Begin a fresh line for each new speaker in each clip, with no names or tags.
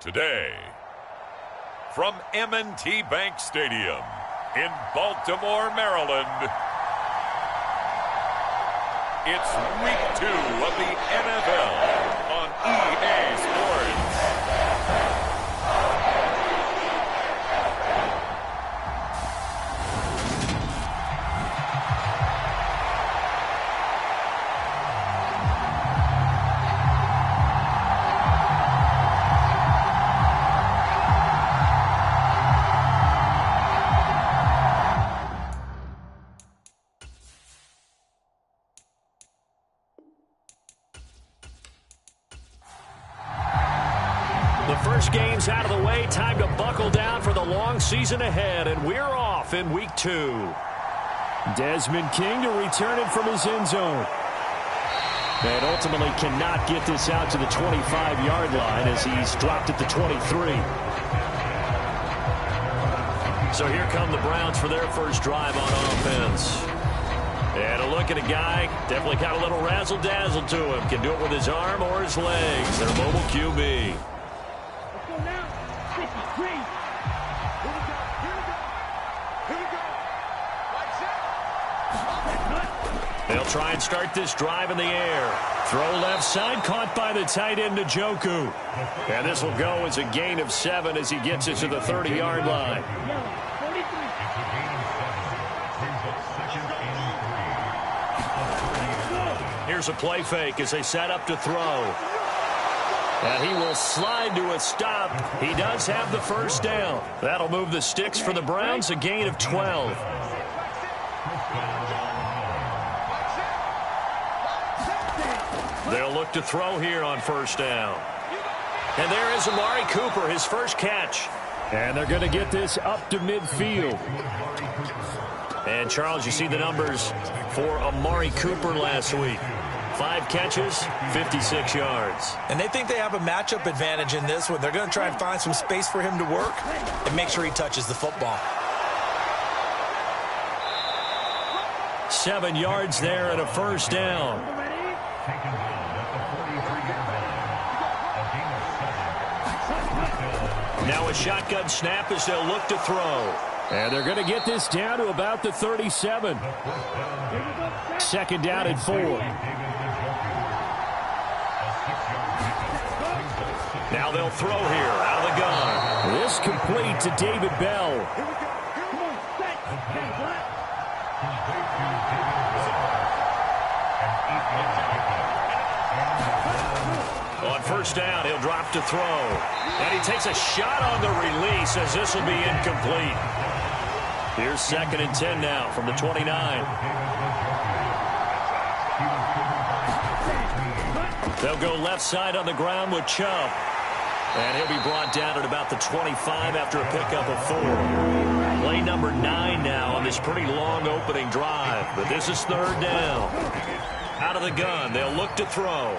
Today, from M&T Bank Stadium in Baltimore, Maryland, it's Week 2 of the NFL on EA Sports.
Games out of the way, time to buckle down for the long season ahead, and we're off in Week 2.
Desmond King to return it from his end zone. And ultimately cannot get this out to the 25-yard line as he's dropped at the 23.
So here come the Browns for their first drive on offense. And a look at a guy, definitely got a little razzle-dazzle to him. Can do it with his arm or his legs. Their mobile QB. They'll try and start this drive in the air. Throw left side, caught by the tight end, Njoku. And this will go as a gain of 7 as he gets it to the 30-yard line. Here's a play fake as they set up to throw. And he will slide to a stop. He does have the first down. That'll move the sticks for the Browns, a gain of 12. They'll look to throw here on first down. And there is Amari Cooper, his first catch.
And they're going to get this up to midfield.
And, Charles, you see the numbers for Amari Cooper last week. 5 catches, 56 yards.
And they think they have a matchup advantage in this one. They're going to try and find some space for him to work and make sure he touches the football.
7 yards there and a first down. Now a shotgun snap as they'll look to throw.
And they're going to get this down to about the 37. Second down and 4.
Now they'll throw here out of the gun.
This complete to David Bell.
On first down, he'll drop to throw. And he takes a shot on the release as this will be incomplete. Here's 2nd and 10 now from the 29. They'll go left side on the ground with Chubb. And he'll be brought down at about the 25 after a pickup of 4. Play number 9 now on this pretty long opening drive. But this is 3rd down. Out of the gun, they'll look to throw.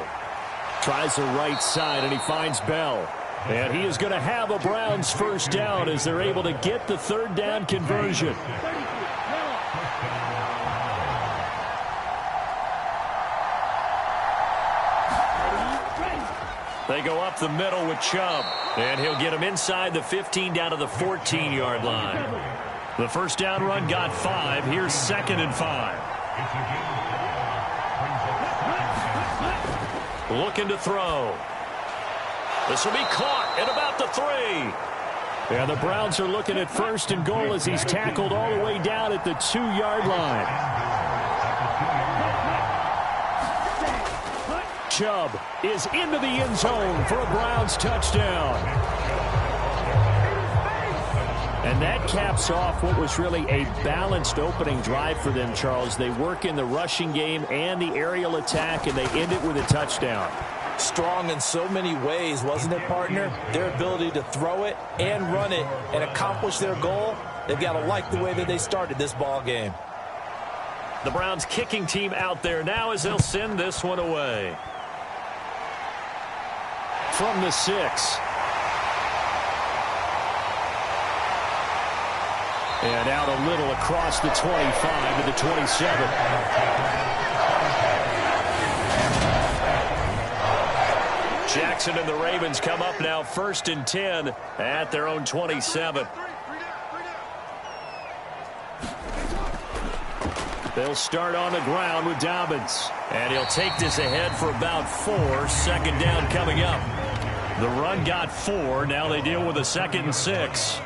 Tries the right side, and he finds Bell. And he is going to have a Browns first down as they're able to get the 3rd down conversion.
They go up the middle with Chubb. And he'll get him inside the 15 down to the 14-yard line. The first down run got 5. Here's 2nd and 5. Looking to throw. This will be caught at about the 3.
And the Browns are looking at 1st and goal as he's tackled all the way down at the 2-yard line. Chubb is into the end zone for a Browns touchdown. And that caps off what was really a balanced opening drive for them, Charles. They work in the rushing game and the aerial attack, and they end it with a touchdown.
Strong in so many ways, wasn't it, partner? Their ability to throw it and run it and accomplish their goal, they've got to like the way that they started this ball game.
The Browns kicking team out there now as they'll send this one away.
From the 6. And out a little across the 25 to the 27.
Jackson and the Ravens come up now 1st and 10 at their own 27. They'll start on the ground with Dobbins. And he'll take this ahead for about 4. 2nd down coming up. The run got 4. Now they deal with a 2nd and 6.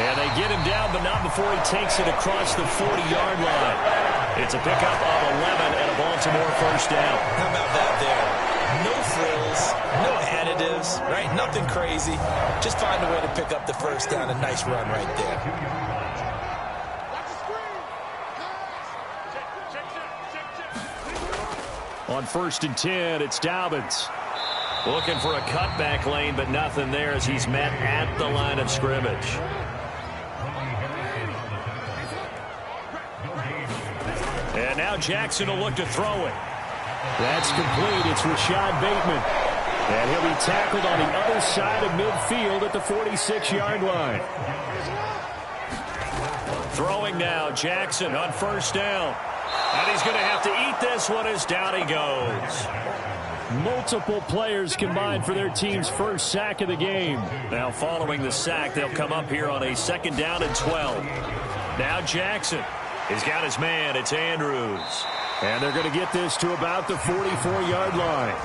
And they get him down, but not before he takes it across the 40-yard line. It's a pickup of 11 and a Baltimore 1st down.
How about that there? No frills, no additives, right? Nothing crazy. Just find a way to pick up the 1st down. A nice run right there.
On 1st and 10, it's Dobbins.
Looking for a cutback lane, but nothing there as he's met at the line of scrimmage. And now Jackson will look to throw it.
That's complete. It's Rashad Bateman. And he'll be tackled on the other side of midfield at the 46-yard line.
Throwing now, Jackson on 1st down. And he's going to have to eat this one as down he goes.
Multiple players combined for their team's 1st sack of the game.
Now following the sack, they'll come up here on a 2nd down and 12. Now Jackson. He's got his man. It's Andrews.
And they're going to get this to about the 44-yard line.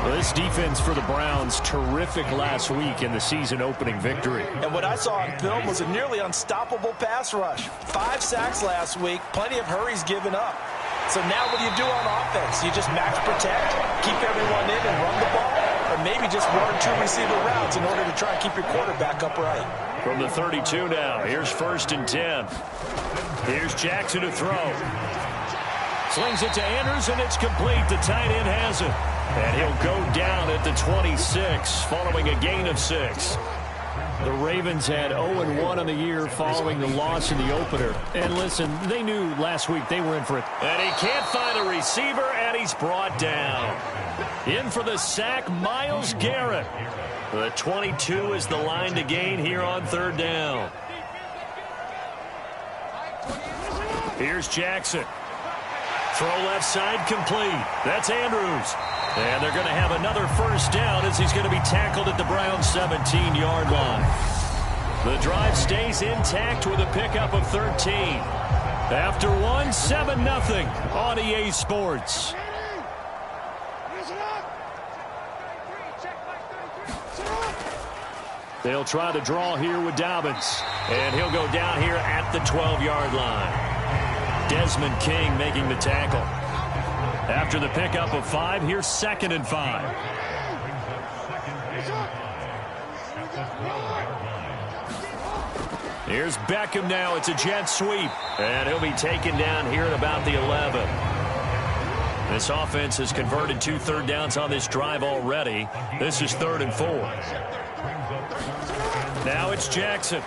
Well, this defense for the Browns, terrific last week in the season opening victory.
And what I saw on film was a nearly unstoppable pass rush. 5 sacks last week, plenty of hurries given up. So now what do you do on offense? You just max protect, keep everyone in and run the ball? Or maybe just 1 or 2 receiver routes in order to try and keep your quarterback upright?
From the 32 now, here's 1st and 10. Here's Jackson to throw. Slings it to Andrews, and it's complete. The tight end has it. And he'll go down at the 26, following a gain of 6.
The Ravens had 0-1 on the year following the loss in the opener. And listen, they knew last week they were in for it.
And he can't find a receiver, and he's brought down. In for the sack, Myles Garrett. The 22 is the line to gain here on 3rd down. Here's Jackson. Throw left side complete. That's Andrews. And they're going to have another 1st down as he's going to be tackled at the Browns' 17-yard line. The drive stays intact with a pickup of 13. After 1, 7-0 on EA Sports.
They'll try to draw here with Dobbins.
And he'll go down here at the 12-yard line. Desmond King making the tackle. After the pickup of 5, here's 2nd and 5. Here's Beckham now. It's a jet sweep. And he'll be taken down here at about the 11. This offense has converted 2 third downs on this drive already. This is 3rd and 4. Now it's Jackson.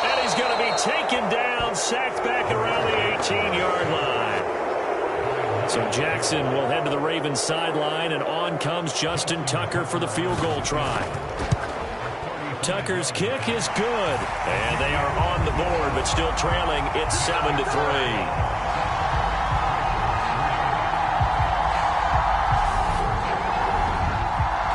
And he's going to be taken down, sacked back around the 18-yard line. So Jackson will head to the Ravens sideline, and on comes Justin Tucker for the field goal try. Tucker's kick is good, and they are on the board, but still trailing. It's 7-3.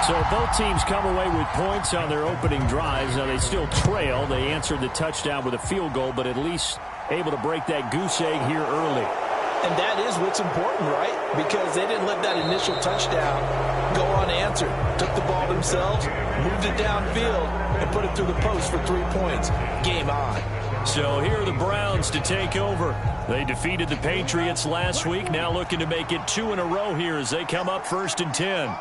So both teams come away with points on their opening drives. Now they still trail. They answered the touchdown with a field goal, but at least able to break that goose egg here early.
And that is what's important, right? Because they didn't let that initial touchdown go unanswered. Took the ball themselves, moved it downfield, and put it through the post for 3 points. Game on.
So here are the Browns to take over. They defeated the Patriots last week. Now looking to make it 2 in a row here as they come up 1st and 10.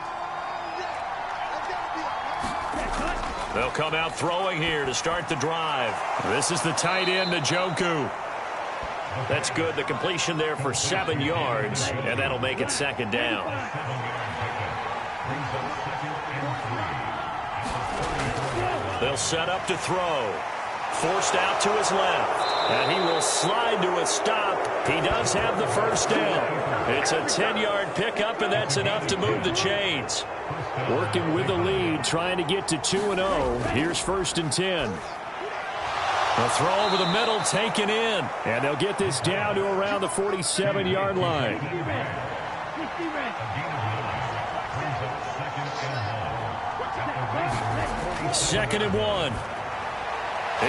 They'll come out throwing here to start the drive. This is the tight end, Njoku. That's good. The completion there for 7 yards, and that'll make it 2nd down. They'll set up to throw. Forced out to his left. And he will slide to a stop He does have the first down. It's a 10-yard pickup, and that's enough to move the chains.
Working with the lead, trying to get to 2-0. Here's 1st and 10. A throw over the middle, taken in. And they'll get this down to around the 47-yard line. 2nd and 1.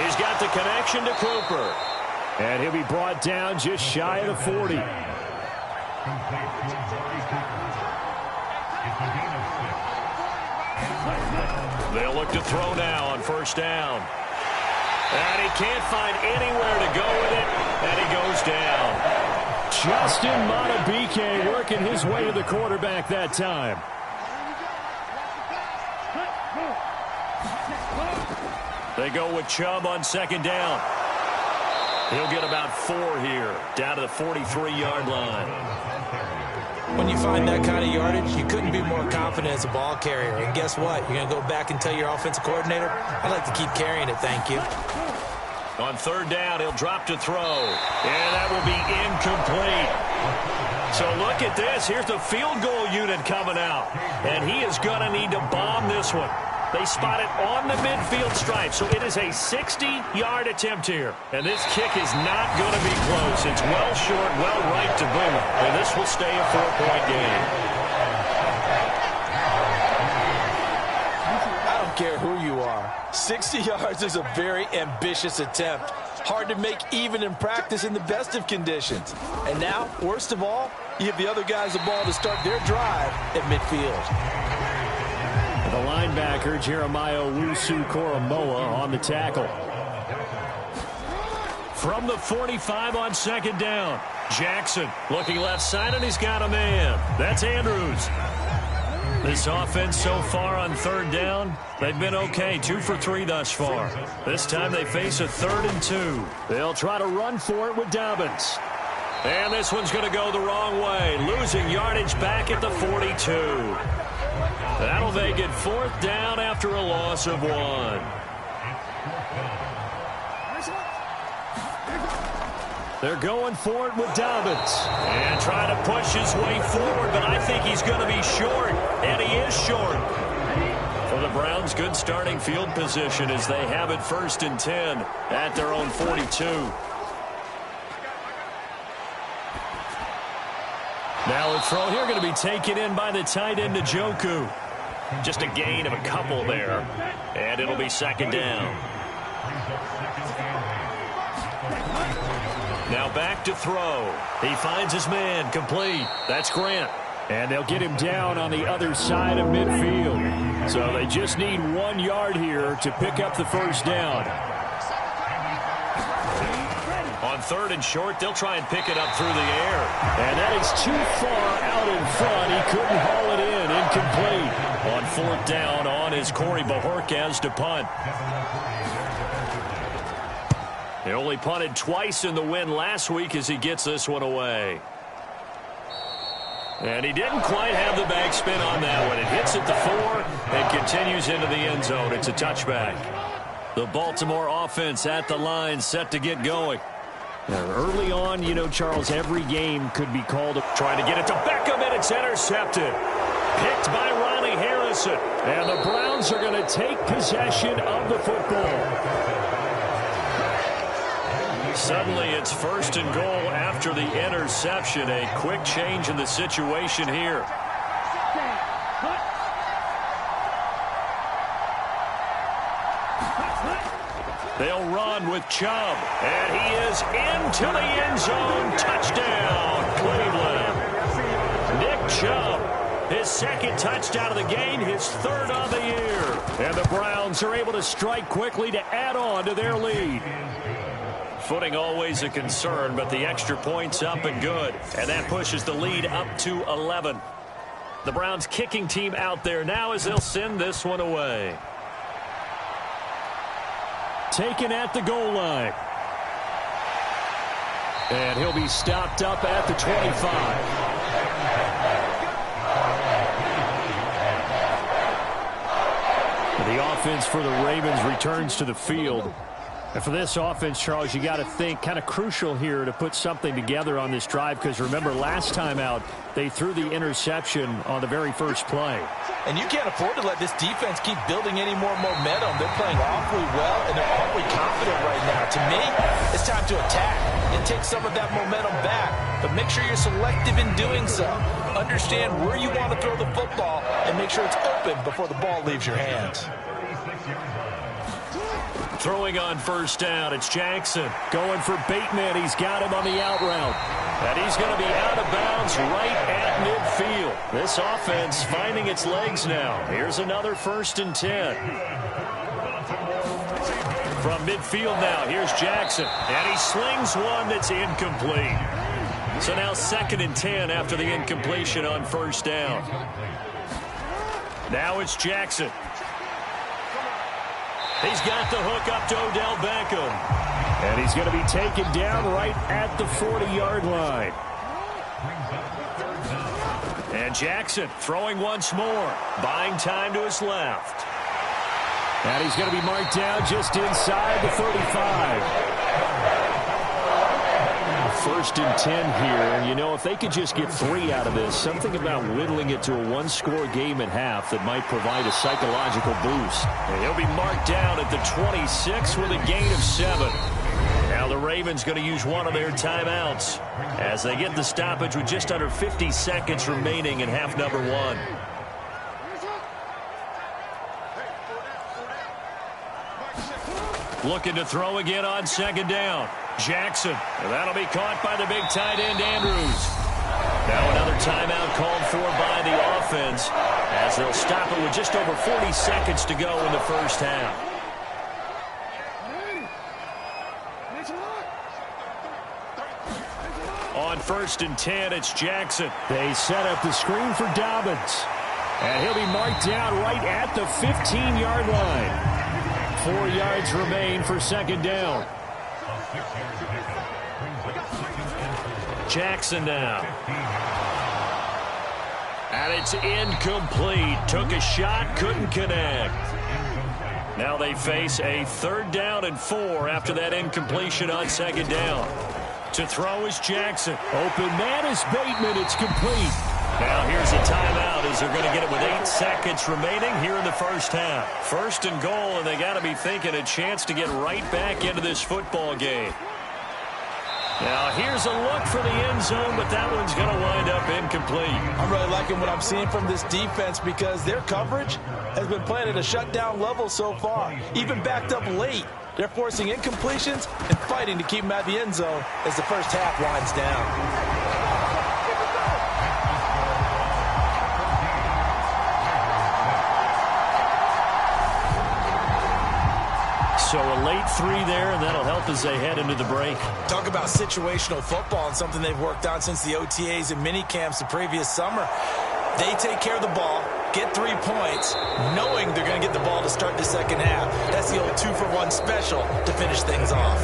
He's got the connection to Cooper. And he'll be brought down just shy of the 40.
They'll look to throw now on 1st down. And he can't find anywhere to go with it, and he goes down.
Justin Madubuike working his way to the quarterback that time.
They go with Chubb on 2nd down. He'll get about 4 here, down to the 43-yard line.
When you find that kind of yardage, you couldn't be more confident as a ball carrier. And guess what? You're going to go back and tell your offensive coordinator, I'd like to keep carrying it, thank you.
On 3rd down, he'll drop to throw. And that will be incomplete. So look at this. Here's the field goal unit coming out. And he is going to need to bomb this one. They spot it on the midfield stripe, so it is a 60-yard attempt here. And this kick is not going to be close. It's well short, well right to boom. And this will stay a 4-point game.
I don't care who you are. 60 yards is a very ambitious attempt. Hard to make even in practice in the best of conditions. And now, worst of all, you give the other guys the ball to start their drive at midfield.
The linebacker, Jeremiah Owusu-Koramoah, on the tackle.
From the 45 on 2nd down. Jackson looking left side, and he's got a man. That's Andrews. This offense so far on 3rd down, they've been okay. 2 for 3 thus far. This time they face a 3rd and 2.
They'll try to run for it with Dobbins.
And this one's going to go the wrong way, losing yardage back at the 42. That'll make it 4th down after a loss of 1.
They're going for it with Dobbins.
And trying to push his way forward, but I think he's going to be short. And he is short. For the Browns, good starting field position as they have it 1st and 10 at their own 42.
Now a throw here going to be taken in by the tight end, Njoku.
Just a gain of a couple there. And it'll be 2nd down. Now back to throw. He finds his man, complete. That's Grant.
And they'll get him down on the other side of midfield. So they just need 1 yard here to pick up the 1st down.
On 3rd and short, they'll try and pick it up through the air.
And that is too far out in front. He couldn't haul it in. Incomplete.
On 4th down, on is Corey Bojorquez to punt. He only punted twice in the win last week as he gets this one away. And he didn't quite have the backspin on that one. It hits at the 4 and continues into the end zone. It's a touchback. The Baltimore offense at the line, set to get going.
Now, early on, you know, Charles, every game could be called.
Trying to get it to Beckham, and it's intercepted. Picked by Ronnie Harrison.
And the Browns are going to take possession of the football.
Suddenly, it's 1st and goal after the interception. A quick change in the situation here. They'll run with Chubb, and he is into the end zone. Touchdown, Cleveland. Nick Chubb, his 2nd touchdown of the game, his 3rd of the year.
And the Browns are able to strike quickly to add on to their lead.
Footing always a concern, but the extra point's up and good. And that pushes the lead up to 11. The Browns kicking team out there now as they'll send this one away.
Taken at the goal line. And he'll be stopped up at the 25. The offense for the Ravens returns to the field. And for this offense, Charles, you got to think kind of crucial here to put something together on this drive, because remember last time out they threw the interception on the very first play.
And you can't afford to let this defense keep building any more momentum. They're playing awfully well, and they're awfully confident right now. To me, it's time to attack and take some of that momentum back. But make sure you're selective in doing so. Understand where you want to throw the football and make sure it's open before the ball leaves your hands.
Throwing on first down, it's Jackson. Going for Bateman. He's got him on the out route. And he's going to be out of bounds right at midfield. This offense finding its legs now. Here's another 1st and 10. From midfield now, here's Jackson. And he slings one that's incomplete. So now 2nd and 10 after the incompletion on first down. Now it's Jackson. He's got the hook up to Odell Beckham. And he's going to be taken down right at the 40-yard line. And Jackson throwing once more, buying time to his left. And he's going to be marked down just inside the 35. 1st and 10 here, and you know, if they could just get 3 out of this, something about whittling it to a 1-score game at half that might provide a psychological boost. And he'll be marked down at the 26 with a gain of 7. Now the Ravens going to use one of their timeouts as they get the stoppage with just under 50 seconds remaining in half number 1. Looking to throw again on 2nd down. Jackson. And that'll be caught by the big tight end, Andrews. Now another timeout called for by the offense as they'll stop it with just over 40 seconds to go in the first half. On 1st and 10, it's Jackson. They set up the screen for Dobbins. And he'll be marked down right at the 15-yard line. 4 yards remain for 2nd down. Jackson now. And it's incomplete. Took a shot, couldn't connect. Now they face a 3rd down and 4 after that incompletion on 2nd down. To throw is Jackson. Open man is Bateman. It's complete. Now here's a timeout as they're going to get it with 8 seconds remaining here in the first half. 1st and goal, and they got to be thinking a chance to get right back into this football game. Now here's a look for the end zone, but that one's going to wind up incomplete. I'm really liking what I'm seeing from this defense because their coverage has been playing at a shutdown level so far. Even backed up late, they're forcing incompletions and fighting to keep them out of the end zone as the first half winds down. So a late 3 there, and that'll help as they head into the break. Talk about situational football and something they've worked on since the OTAs and mini camps the previous summer. They take care of the ball, get 3 points, knowing they're going to get the ball to start the second half. That's the old 2-for-1 special to finish things off.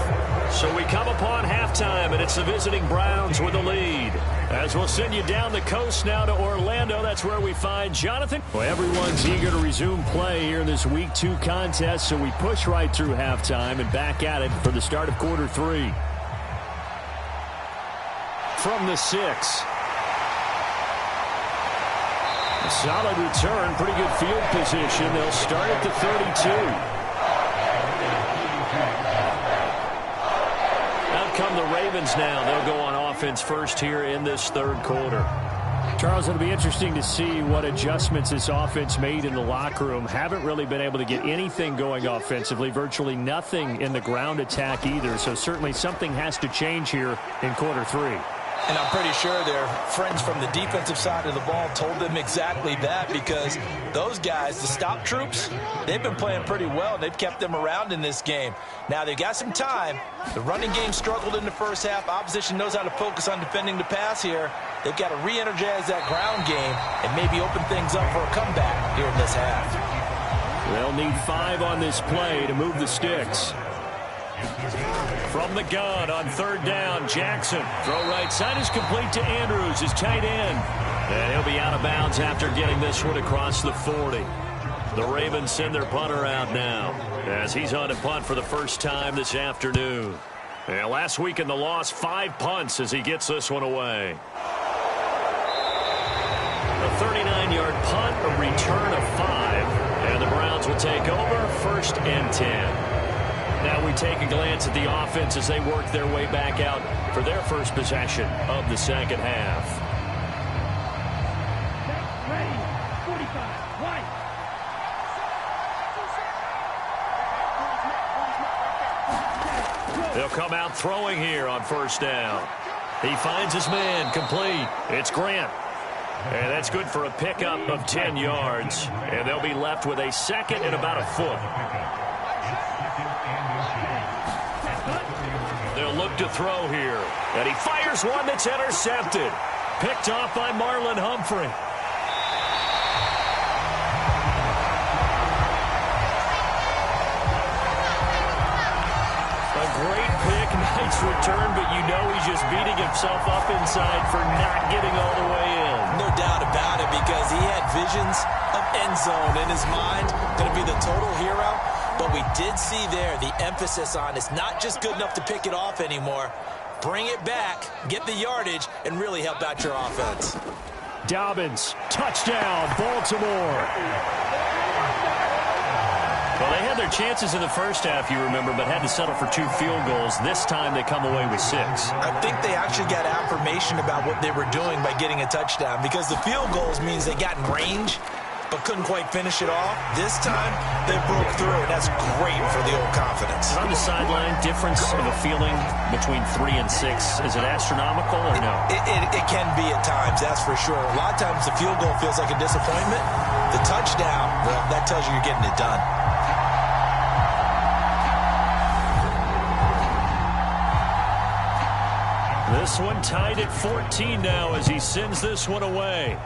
So we come upon halftime, and it's the visiting Browns with the lead. As we'll send you down the coast now to Orlando, that's where we find Jonathan. Well, everyone's eager to resume play here in this Week 2 contest, so we push right through halftime and back at it for the start of quarter 3. From the 6. A solid return, pretty good field position. They'll start at the 32. Come the Ravens now. They'll go on offense first here in this 3rd quarter. Charles, it'll be interesting to see what adjustments this offense made in the locker room. Haven't really been able to get anything going offensively. Virtually nothing in the ground attack either. So certainly something has to change here in quarter 3. And I'm pretty sure their friends from the defensive side of the ball told them exactly that, because those guys, the stop troops, they've been playing pretty well. They've kept them around in this game. Now they've got some time. The running game struggled in the first half. Opposition knows how to focus on defending the pass here. They've got to re-energize that ground game and maybe open things up for a comeback here in this half. They'll need 5 on this play to move the sticks. From the gun on 3rd down, Jackson. Throw right side is complete to Andrews, his tight end. And he'll be out of bounds after getting this one across the 40.
The Ravens send their punter out now as he's on to punt for the first time this afternoon. And last week in the loss, 5 punts as he gets this one away. A 39-yard punt, a return of 5, and the Browns will take over 1st and 10. Now we take a glance at the offense as they work their way back out for their first possession of the second half. They'll come out throwing here on 1st down. He finds his man, complete. It's Grant. And that's good for a pickup of 10 yards. And they'll be left with a 2nd and about a foot. They'll look to throw here. And he fires one that's intercepted. Picked off by Marlon Humphrey. A great pick, nice return, but you know he's just beating himself up inside for not getting all the way in.
No doubt about it, because he had visions of end zone in his mind. Going to be the total hero. But we did see there the emphasis on it's not just good enough to pick it off anymore. Bring it back, get the yardage, and really help out your offense.
Dobbins, touchdown, Baltimore.
Well, they had their chances in the first half, you remember, but had to settle for 2 field goals. This time they come away with 6.
I think they actually got affirmation about what they were doing by getting a touchdown, because the field goals means they got in range but couldn't quite finish it off. This time they broke through, and that's great for the old confidence.
On the sideline, difference of a feeling between 3 and 6, is it astronomical or no?
It can be at times, that's for sure. A lot of times the field goal feels like a disappointment. The touchdown, well, that tells you you're getting it done.
This one tied at 14 now as he sends this one away.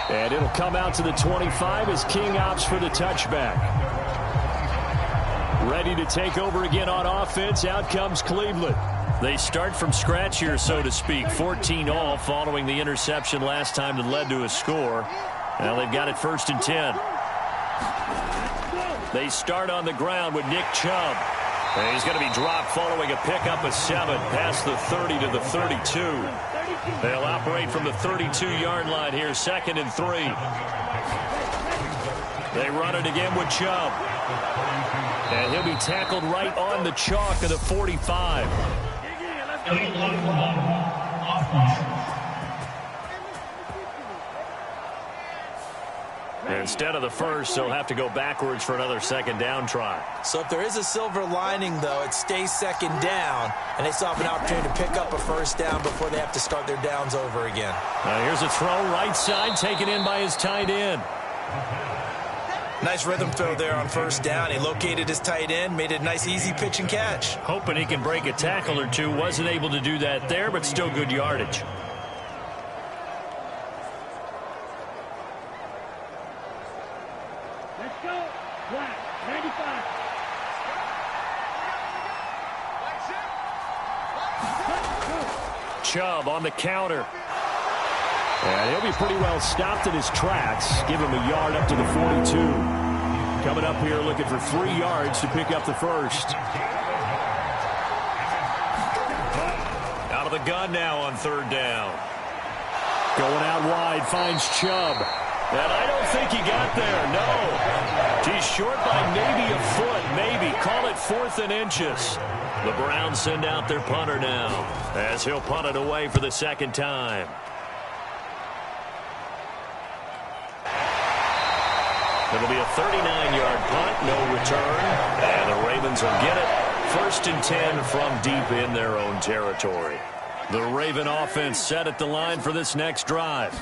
And it'll come out to the 25 as King opts for the touchback. Ready to take over again on offense. Out comes Cleveland.
They start from scratch here, so to speak. 14 all following the interception last time that led to a score. Now they've got it 1st and 10. They start on the ground with Nick Chubb. And he's going to be dropped following a pickup of 7 past the 30 to the 32. They'll operate from the 32-yard line here, 2nd and 3. They run it again with Chubb. And he'll be tackled right on the chalk of the 45. Instead of the first, they'll have to go backwards for another 2nd down try.
So if there is a silver lining, though, it stays 2nd down, and they still have an opportunity to pick up a 1st down before they have to start their downs over again.
Now here's a throw right side, taken in by his tight end.
Nice rhythm throw there on 1st down. He located his tight end, made it a nice, easy pitch and catch.
Hoping he can break a tackle or two. Wasn't able to do that there, but still good yardage. Chubb on the counter.
And he'll be pretty well stopped in his tracks. Give him a yard up to the 42. Coming up here looking for 3 yards to pick up the 1st.
Out of the gun now on 3rd down.
Going out wide, finds Chubb.
And I don't think he got there, no. He's short by maybe a foot, maybe. Call it 4th and inches. The Browns send out their punter now as he'll punt it away for the 2nd time. It'll be a 39-yard punt, no return. And the Ravens will get it. 1st and 10 from deep in their own territory. The Raven offense set at the line for this next drive.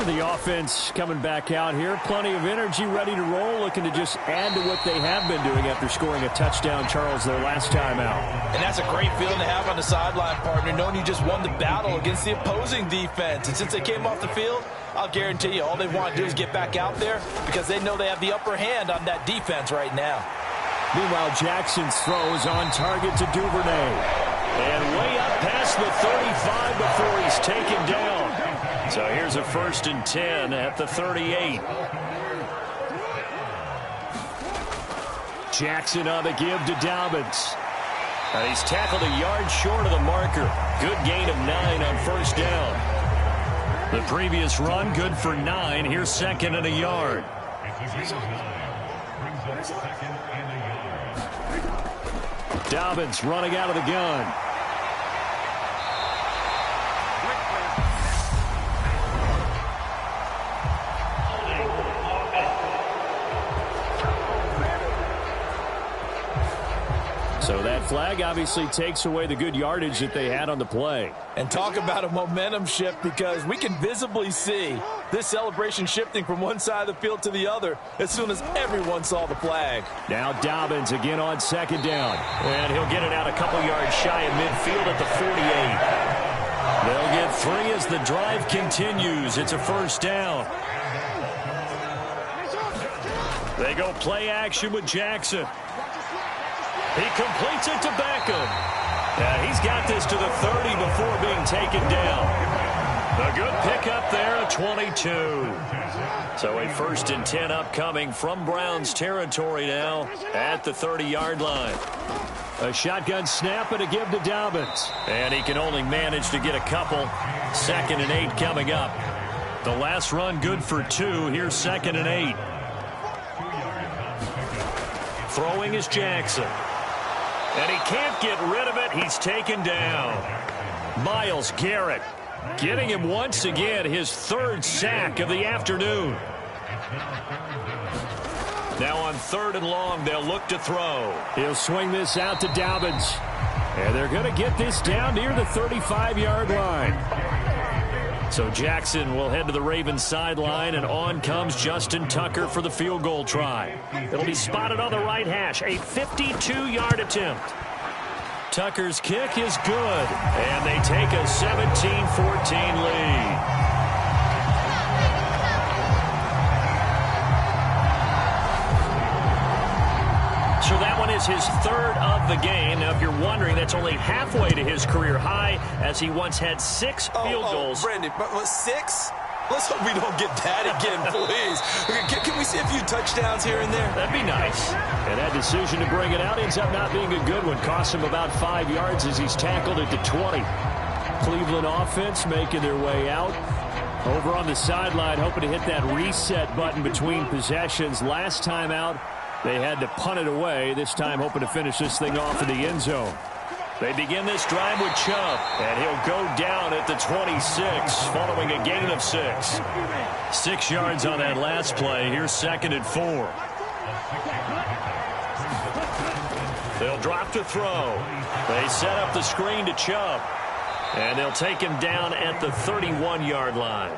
The offense coming back out here. Plenty of energy, ready to roll, looking to just add to what they have been doing after scoring a touchdown, Charles, their last time out.
And that's a great feeling to have on the sideline, partner, knowing you just won the battle against the opposing defense. And since they came off the field, I'll guarantee you all they want to do is get back out there because they know they have the upper hand on that defense right now.
Meanwhile, Jackson's throw is on target to Duvernay.
And way up past the 35 before he's taken down.
So here's a 1st and 10 at the 38. Jackson on the give to Dobbins. And he's tackled a yard short of the marker. Good gain of 9 on 1st down. The previous run, good for 9. Here's 2nd and a yard. Dobbins running out of the gun. So that flag obviously takes away the good yardage that they had on the play.
And talk about a momentum shift, because we can visibly see this celebration shifting from one side of the field to the other as soon as everyone saw the flag.
Now Dobbins again on 2nd down. And he'll get it out a couple yards shy of midfield at the 48. They'll get 3 as the drive continues. It's a 1st down. They go play action with Jackson. He completes it to Beckham. He's got this to the 30 before being taken down. A good pickup there at 22. So a 1st and 10 upcoming from Browns territory now at the 30-yard line. A shotgun snap and a give to Dobbins. And he can only manage to get a couple. 2nd and 8 coming up. The last run good for 2. Here's 2nd and 8. Throwing is Jackson. And he can't get rid of it. He's taken down. Myles Garrett getting him once again, his 3rd sack of the afternoon. Now on 3rd and long, they'll look to throw. He'll swing this out to Dobbins. And they're going to get this down near the 35-yard line. So Jackson will head to the Ravens sideline, and on comes Justin Tucker for the field goal try. It'll be spotted on the right hash, a 52-yard attempt. Tucker's kick is good, and they take a 17-14 lead. So that one is his 3rd of the game. Now, if you're wondering, that's only halfway to his career high, as he once had 6 field goals.
Brandon, but 6? Let's hope we don't get that again, please. Can we see a few touchdowns here and there?
That'd be nice. And that decision to bring it out ends up not being a good one. Cost him about 5 yards as he's tackled at the 20. Cleveland offense making their way out. Over on the sideline, hoping to hit that reset button between possessions. Last time out, they had to punt it away. This time hoping to finish this thing off in the end zone. They begin this drive with Chubb, and he'll go down at the 26 following a gain of 6. 6 yards on that last play. Here's 2nd and 4. They'll drop to throw. They set up the screen to Chubb, and they'll take him down at the 31-yard line.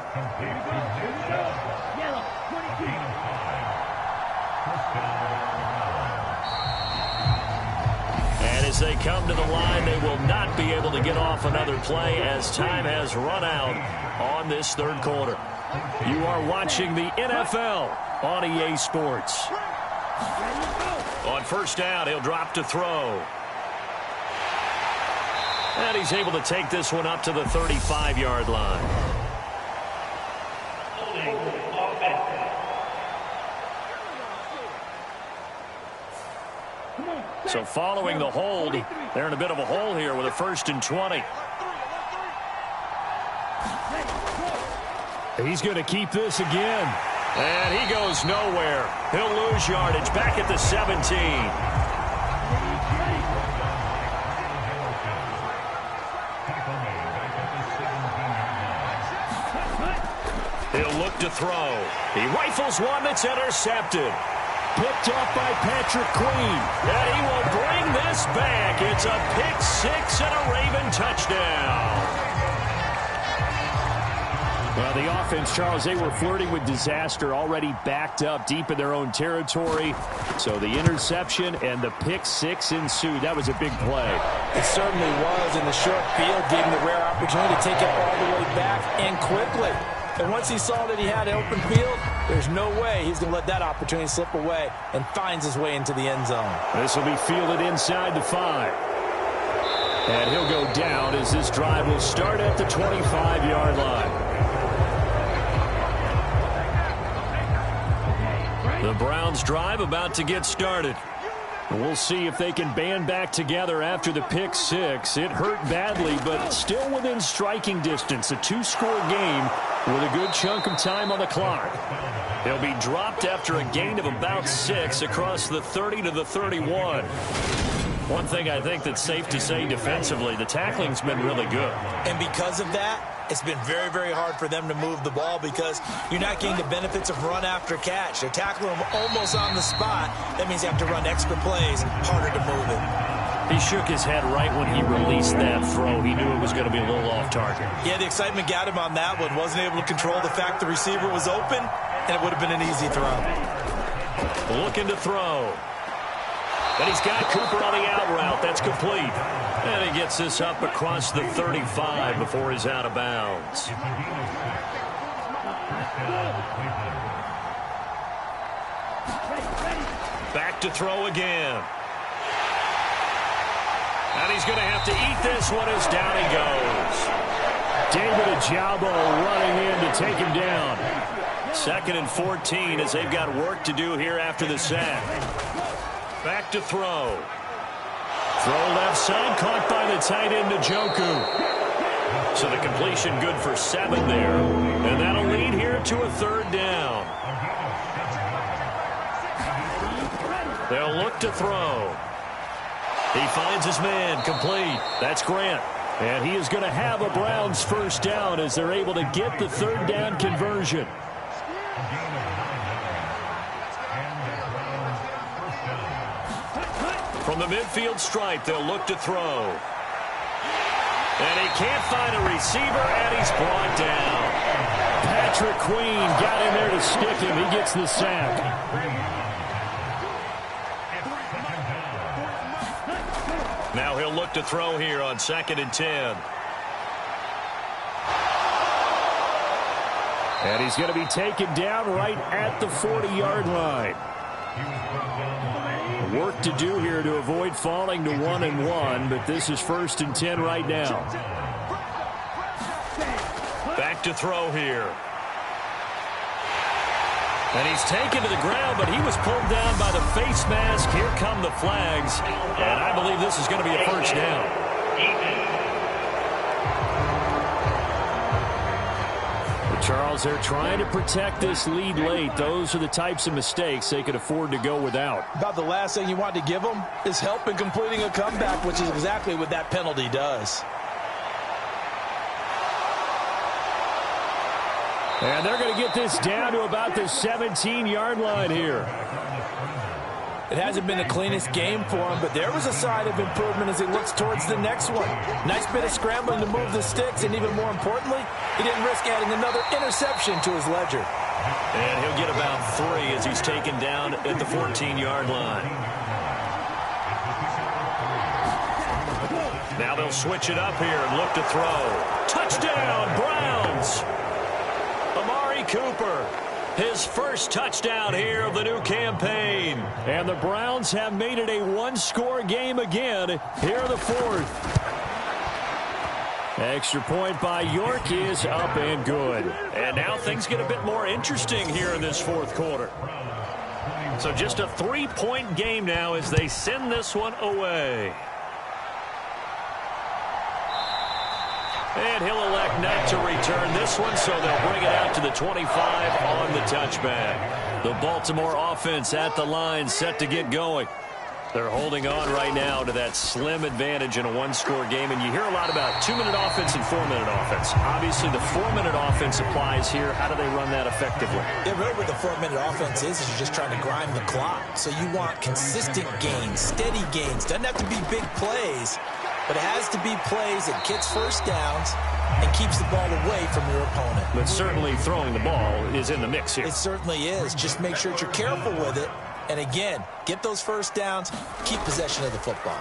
As they come to the line, they will not be able to get off another play as time has run out on this 3rd quarter. You are watching the NFL on EA Sports. On 1st down, he'll drop to throw. And he's able to take this one up to the 35-yard line. So following the hold, they're in a bit of a hole here with a 1st and 20. He's going to keep this again. And he goes nowhere. He'll lose yardage back at the 17. He'll look to throw. He rifles one that's intercepted. Picked off by Patrick Queen. And he will bring this back. It's a pick 6 and a Raven touchdown. Well, the offense, Charles, they were flirting with disaster, already backed up deep in their own territory. So the interception and the pick 6 ensued. That was a big play.
It certainly was, and the short field gave him the rare opportunity to take it all the way back and quickly. And once he saw that he had an open field, there's no way he's going to let that opportunity slip away, and finds his way into the end zone.
This will be fielded inside the 5. And he'll go down as this drive will start at the 25-yard line. Browns drive about to get started. We'll see if they can band back together after the pick six. It hurt badly, but still within striking distance. A two-score game with a good chunk of time on the clock. He'll be dropped after a gain of about 6 across the 30 to the 31. One thing I think that's safe to say defensively, the tackling's been really good.
And because of that, it's been very, very hard for them to move the ball because you're not getting the benefits of run after catch. They're tackling them almost on the spot. That means you have to run extra plays, harder to move it.
He shook his head right when he released that throw. He knew it was going to be a little off target.
Yeah, the excitement got him on that one. Wasn't able to control the fact the receiver was open, and it would have been an easy throw.
Looking to throw. And he's got Cooper on the out route. That's complete. And he gets this up across the 35 before he's out of bounds. Back to throw again. And he's going to have to eat this one as down he goes. David Ojabo running in to take him down. 2nd and 14 as they've got work to do here after the sack. Back to throw. Throw left side, caught by the tight end Njoku. So the completion good for 7 there. And that'll lead here to a 3rd down. They'll look to throw. He finds his man, complete. That's Grant. And he is going to have a Browns 1st down as they're able to get the 3rd down conversion. From the midfield stripe, they'll look to throw. And he can't find a receiver, and he's brought down. Patrick Queen got in there to stick him. He gets the sack. Now he'll look to throw here on 2nd and 10. And he's going to be taken down right at the 40-yard line. Work to do here to avoid falling to 1-1, but this is 1st and 10 right now. Back to throw here. And he's taken to the ground, but he was pulled down by the face mask. Here come the flags, and I believe this is going to be a 1st down. Charles, they're trying to protect this lead late. Those are the types of mistakes they could afford to go without.
About the last thing you want to give them is help in completing a comeback, which is exactly what that penalty does.
And they're going to get this down to about the 17-yard line here.
It hasn't been the cleanest game for him, but there was a sign of improvement as he looks towards the next one. Nice bit of scrambling to move the sticks, and even more importantly, he didn't risk adding another interception to his ledger.
And he'll get about 3 as he's taken down at the 14-yard line. Now they'll switch it up here and look to throw. Touchdown, Browns! Amari Cooper. His first touchdown here of the new campaign. And the Browns have made it a 1-score game again here in the 4th. Extra point by York is up and good. And now things get a bit more interesting here in this 4th quarter. So just a 3-point game now as they send this one away. And he'll elect not to return this one, so they'll bring it out to the 25 on the touchback. The Baltimore offense at the line, set to get going. They're holding on right now to that slim advantage in a 1-score game, and you hear a lot about 2-minute offense and 4-minute offense. Obviously, the 4-minute offense applies here. How do they run that effectively?
Yeah, really what the 4-minute offense is you're just trying to grind the clock. So you want consistent gains, steady gains. Doesn't have to be big plays, but it has to be plays that gets 1st downs and keeps the ball away from your opponent.
But certainly throwing the ball is in the mix here.
It certainly is. Just make sure that you're careful with it. And again, get those 1st downs, keep possession of the football.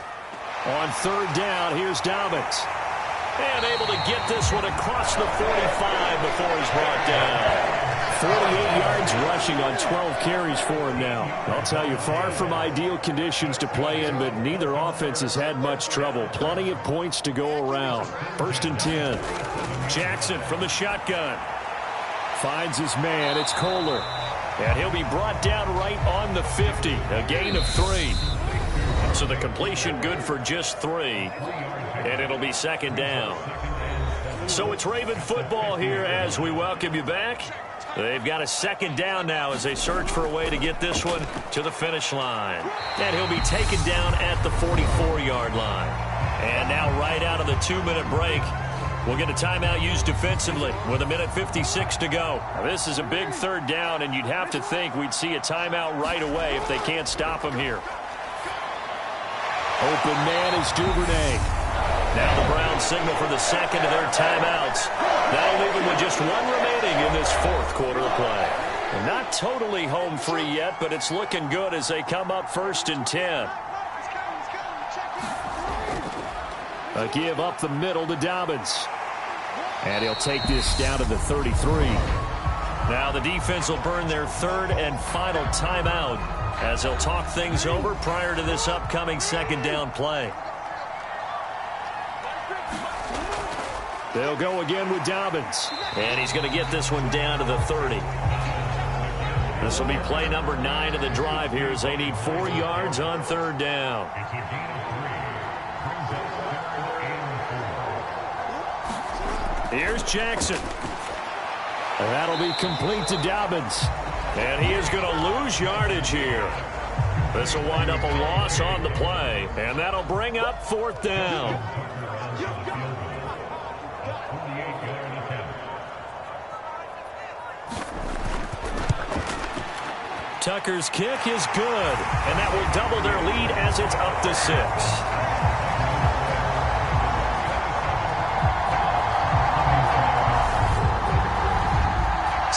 On 3rd down, here's Dobbins. And able to get this one across the 45 before he's brought down. 48 yards rushing on 12 carries for him now. I'll tell you, far from ideal conditions to play in, but neither offense has had much trouble. Plenty of points to go around. 1st and 10. Jackson from the shotgun. Finds his man. It's Kohler. And he'll be brought down right on the 50, a gain of 3. So the completion good for just 3, and it'll be second down. So it's Raven football here as we welcome you back. They've got a second down now as they search for a way to get this one to the finish line. And he'll be taken down at the 44-yard line. And now right out of the 2-minute break, we'll get a timeout used defensively with 1:56 to go. Now, this is a big third down, and you'd have to think we'd see a timeout right away if they can't stop him here. Open man is Duvernay. Now the Browns signal for the second of their timeouts. That'll leave them with just 1 remaining in this fourth quarter of play. They're not totally home free yet, but it's looking good as they come up 1st and 10. A give up the middle to Dobbins. And he'll take this down to the 33. Now the defense will burn their 3rd and final timeout as they'll talk things over prior to this upcoming second down play. They'll go again with Dobbins. And he's going to get this one down to the 30. This will be play number 9 of the drive here as they need 4 yards on 3rd down. Here's Jackson. And that'll be complete to Dobbins. And he is going to lose yardage here. This will wind up a loss on the play. And that'll bring up 4th down. Tucker's kick is good. And that will double their lead as it's up to 6.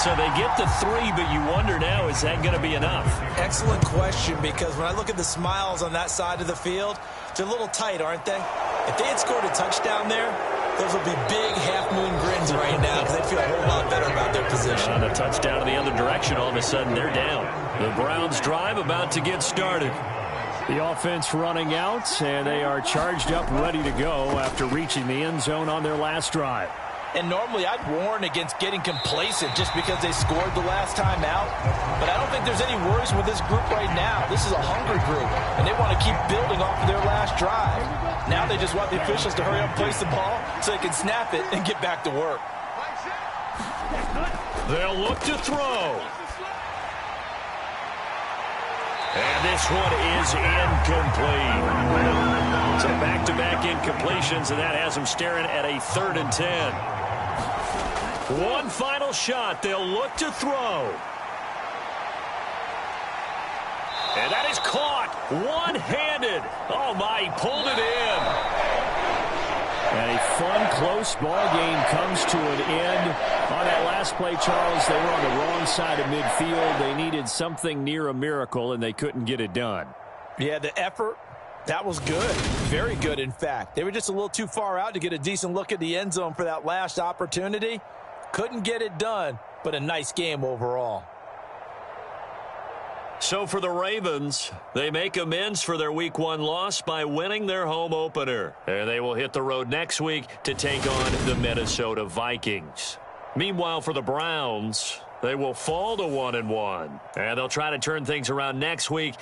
So they get the 3, but you wonder now, is that going to be enough?
Excellent question, because when I look at the smiles on that side of the field, they're a little tight, aren't they? If they had scored a touchdown there, those would be big half-moon grins right now because they'd feel a whole lot better about their position.
On a touchdown in the other direction, all of a sudden they're down. The Browns drive about to get started. The offense running out, and they are charged up, ready to go after reaching the end zone on their last drive.
And normally I'd warn against getting complacent just because they scored the last time out. But I don't think there's any worries with this group right now. This is a hungry group, and they want to keep building off of their last drive. Now they just want the officials to hurry up and place the ball so they can snap it and get back to work.
They'll look to throw. And this one is incomplete. So back-to-back incompletions, and that has them staring at a 3rd and 10. One final shot. They'll look to throw. And that is caught one-handed. Oh, my, he pulled it in. And a fun, close ball game comes to an end. On that last play, Charles, they were on the wrong side of midfield. They needed something near a miracle, and they couldn't get it done.
Yeah, the effort, that was good. Very good, in fact. They were just a little too far out to get a decent look at the end zone for that last opportunity. Couldn't get it done, but a nice game overall.
So for the Ravens, they make amends for their Week 1 loss by winning their home opener. And they will hit the road next week to take on the Minnesota Vikings. Meanwhile, for the Browns, they will fall to 1-1. And they'll try to turn things around next week